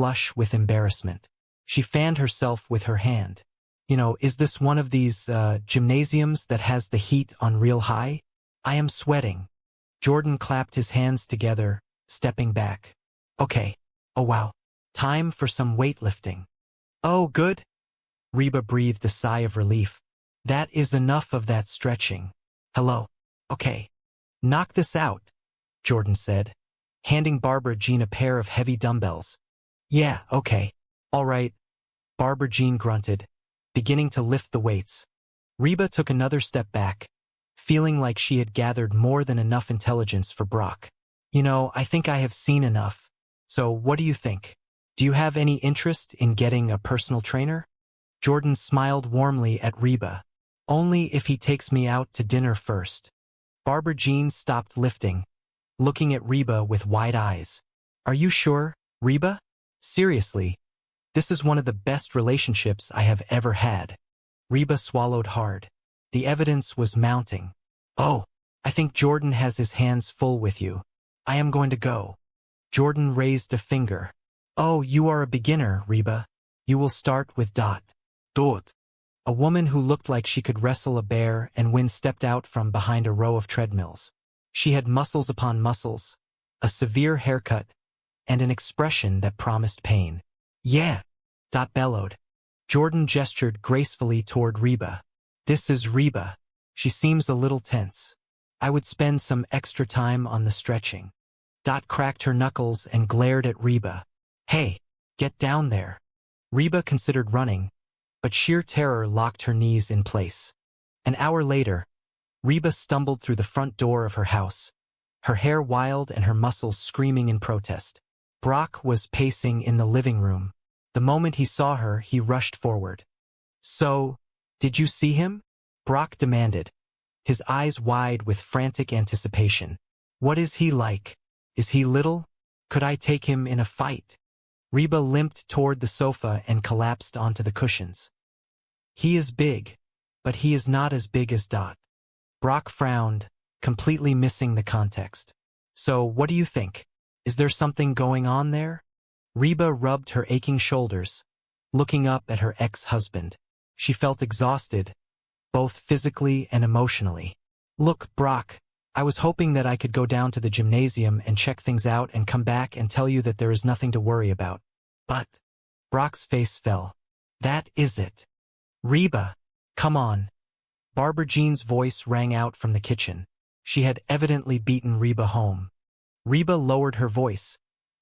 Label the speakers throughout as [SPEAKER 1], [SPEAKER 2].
[SPEAKER 1] flush with embarrassment. She fanned herself with her hand. Is this one of these gymnasiums that has the heat on real high? I am sweating. Jordan clapped his hands together, stepping back. Okay. Oh wow. Time for some weightlifting. Oh, good. Reba breathed a sigh of relief. That is enough of that stretching. Hello. Okay. Knock this out, Jordan said, handing Barbara Jean a pair of heavy dumbbells. Yeah, okay. All right. Barbara Jean grunted, beginning to lift the weights. Reba took another step back, feeling like she had gathered more than enough intelligence for Brock. I think I have seen enough. So what do you think? Do you have any interest in getting a personal trainer? Jordan smiled warmly at Reba. Only if he takes me out to dinner first. Barbara Jean stopped lifting, looking at Reba with wide eyes. Are you sure, Reba? Seriously, this is one of the best relationships I have ever had. Reba swallowed hard. The evidence was mounting. Oh, I think Jordan has his hands full with you. I am going to go. Jordan raised a finger. Oh, you are a beginner, Reba. You will start with Dot. A woman who looked like she could wrestle a bear and win stepped out from behind a row of treadmills. She had muscles upon muscles, a severe haircut, and an expression that promised pain. Yeah, Dot bellowed. Jordan gestured gracefully toward Reba. This is Reba. She seems a little tense. I would spend some extra time on the stretching. Dot cracked her knuckles and glared at Reba. Hey, get down there. Reba considered running, but sheer terror locked her knees in place. An hour later, Reba stumbled through the front door of her house, her hair wild and her muscles screaming in protest. Brock was pacing in the living room. The moment he saw her, he rushed forward. So, did you see him? Brock demanded, his eyes wide with frantic anticipation. What is he like? Is he little? Could I take him in a fight? Reba limped toward the sofa and collapsed onto the cushions. He is big, but he is not as big as Dot. Brock frowned, completely missing the context. So, what do you think? Is there something going on there? Reba rubbed her aching shoulders, looking up at her ex-husband. She felt exhausted, both physically and emotionally. Look, Brock, I was hoping that I could go down to the gymnasium and check things out and come back and tell you that there is nothing to worry about. But Brock's face fell. That is it. Reba, come on. Barbara Jean's voice rang out from the kitchen. She had evidently beaten Reba home. Reba lowered her voice,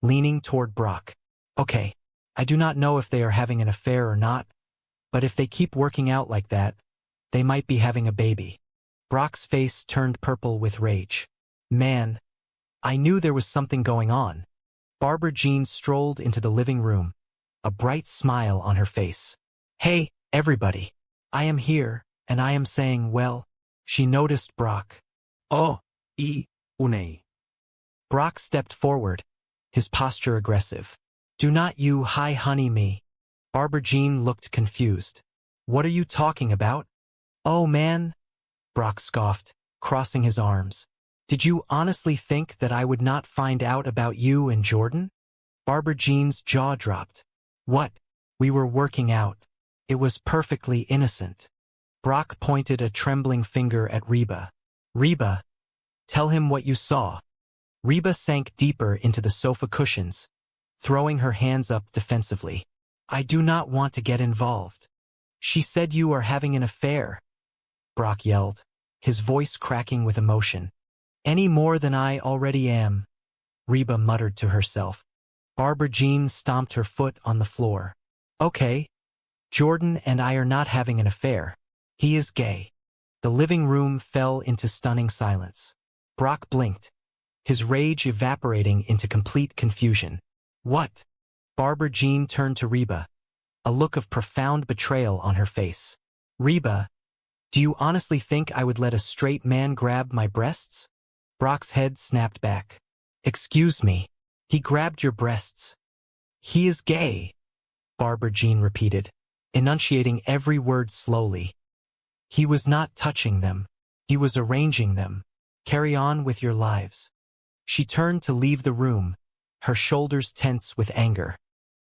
[SPEAKER 1] leaning toward Brock. Okay, I do not know if they are having an affair or not, but if they keep working out like that, they might be having a baby. Brock's face turned purple with rage. Man, I knew there was something going on. Barbara Jean strolled into the living room, a bright smile on her face. Hey, everybody. I am here, and I am saying well. She noticed Brock. Oh, une. Brock stepped forward, his posture aggressive. Do not you hi honey me. Barbara Jean looked confused. What are you talking about? Oh man, Brock scoffed, crossing his arms. Did you honestly think that I would not find out about you and Jordan? Barbara Jean's jaw dropped. What? We were working out. It was perfectly innocent. Brock pointed a trembling finger at Reba. Reba, tell him what you saw. Reba sank deeper into the sofa cushions, throwing her hands up defensively. I do not want to get involved. She said you are having an affair, Brock yelled, his voice cracking with emotion. Any more than I already am, Reba muttered to herself. Barbara Jean stomped her foot on the floor. Okay, Jordan and I are not having an affair. He is gay. The living room fell into stunning silence. Brock blinked, his rage evaporating into complete confusion. What? Barbara Jean turned to Reba, a look of profound betrayal on her face. Reba, do you honestly think I would let a straight man grab my breasts? Brock's head snapped back. Excuse me, he grabbed your breasts. He is gay, Barbara Jean repeated, enunciating every word slowly. He was not touching them. He was arranging them. Carry on with your lives. She turned to leave the room, her shoulders tense with anger.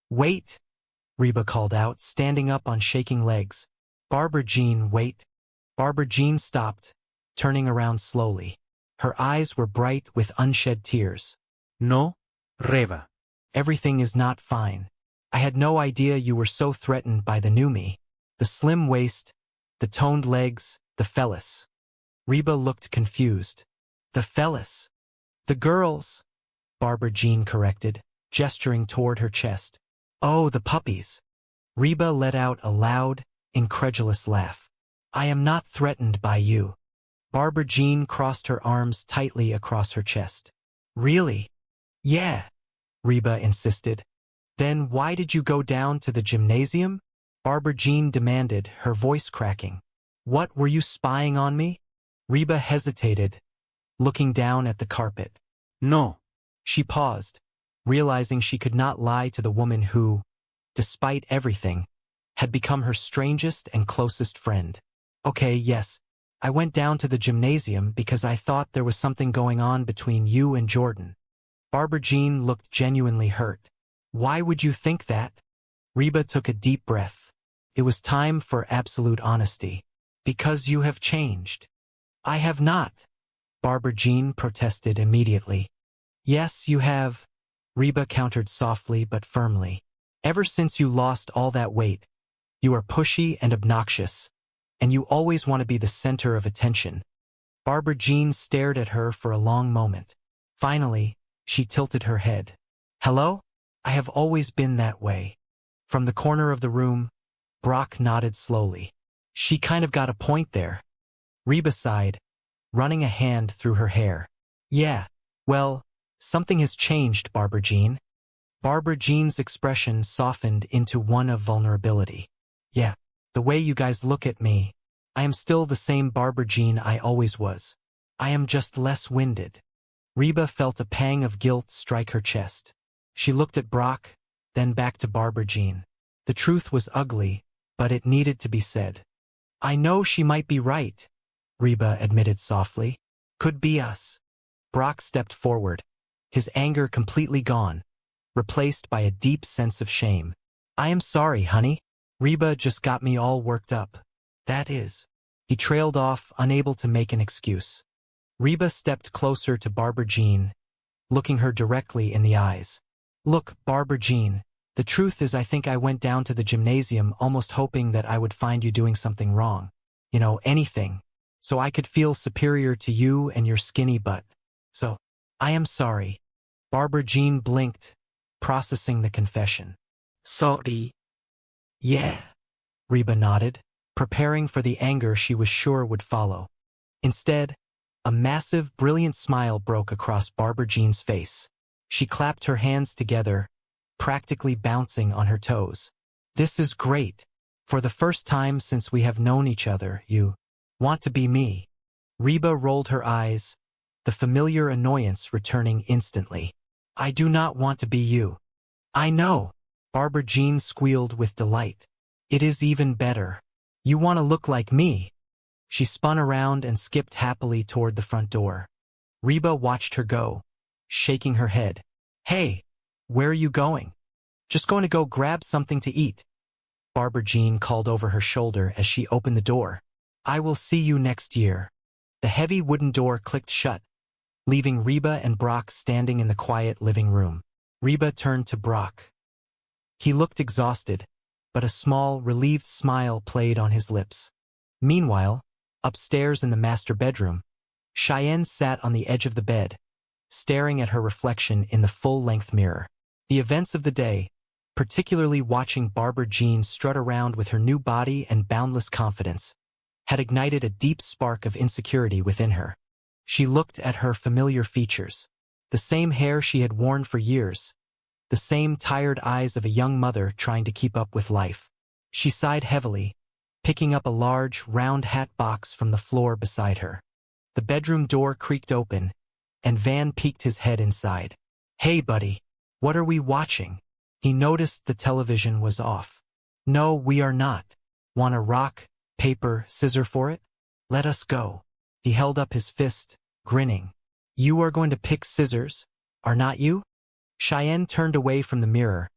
[SPEAKER 1] Wait, Reba called out, standing up on shaking legs. Barbara Jean, wait. Barbara Jean stopped, turning around slowly. Her eyes were bright with unshed tears. No, Reba. Everything is not fine. I had no idea you were so threatened by the new me. The slim waist, the toned legs, the phallus. Reba looked confused. The phallus. The girls, Barbara Jean corrected, gesturing toward her chest. Oh, the puppies. Reba let out a loud, incredulous laugh. I am not threatened by you. Barbara Jean crossed her arms tightly across her chest. Really? Yeah, Reba insisted. Then why did you go down to the gymnasium? Barbara Jean demanded, her voice cracking. What, were you spying on me? Reba hesitated, looking down at the carpet. No. She paused, realizing she could not lie to the woman who, despite everything, had become her strangest and closest friend. Okay, yes, I went down to the gymnasium because I thought there was something going on between you and Jordan. Barbara Jean looked genuinely hurt. Why would you think that? Reba took a deep breath. It was time for absolute honesty. Because you have changed. I have not. Barbara Jean protested immediately. Yes, you have, Reba countered softly but firmly. Ever since you lost all that weight, you are pushy and obnoxious, and you always want to be the center of attention. Barbara Jean stared at her for a long moment. Finally, she tilted her head. Hello? I have always been that way. From the corner of the room, Brock nodded slowly. She kind of got a point there. Reba sighed, running a hand through her hair. Yeah, well, something has changed, Barbara Jean. Barbara Jean's expression softened into one of vulnerability. Yeah, the way you guys look at me, I am still the same Barbara Jean I always was. I am just less winded. Reba felt a pang of guilt strike her chest. She looked at Brock, then back to Barbara Jean. The truth was ugly, but it needed to be said. I know she might be right, Reba admitted softly. Could be us. Brock stepped forward, his anger completely gone, replaced by a deep sense of shame. I am sorry, honey. Reba just got me all worked up. That is. He trailed off, unable to make an excuse. Reba stepped closer to Barbara Jean, looking her directly in the eyes. Look, Barbara Jean, the truth is I think I went down to the gymnasium almost hoping that I would find you doing something wrong. You know, anything. So I could feel superior to you and your skinny butt. So, I am sorry. Barbara Jean blinked, processing the confession. Sorry. Yeah. Reba nodded, preparing for the anger she was sure would follow. Instead, a massive, brilliant smile broke across Barbara Jean's face. She clapped her hands together, practically bouncing on her toes. This is great. For the first time since we have known each other, you want to be me. Reba rolled her eyes, the familiar annoyance returning instantly. I do not want to be you. I know. Barbara Jean squealed with delight. It is even better. You want to look like me. She spun around and skipped happily toward the front door. Reba watched her go, shaking her head. Hey, where are you going? Just going to go grab something to eat. Barbara Jean called over her shoulder as she opened the door. I will see you next year. The heavy wooden door clicked shut, leaving Reba and Brock standing in the quiet living room. Reba turned to Brock. He looked exhausted, but a small, relieved smile played on his lips. Meanwhile, upstairs in the master bedroom, Cheyenne sat on the edge of the bed, staring at her reflection in the full-length mirror. The events of the day, particularly watching Barbara Jean strut around with her new body and boundless confidence, had ignited a deep spark of insecurity within her. She looked at her familiar features, the same hair she had worn for years, the same tired eyes of a young mother trying to keep up with life. She sighed heavily, picking up a large, round hat box from the floor beside her. The bedroom door creaked open, and Van peeked his head inside. Hey, buddy, what are we watching? He noticed the television was off. No, we are not. Want a rock, paper, scissor for it? Let us go. He held up his fist, grinning. You are going to pick scissors, are not you? Cheyenne turned away from the mirror,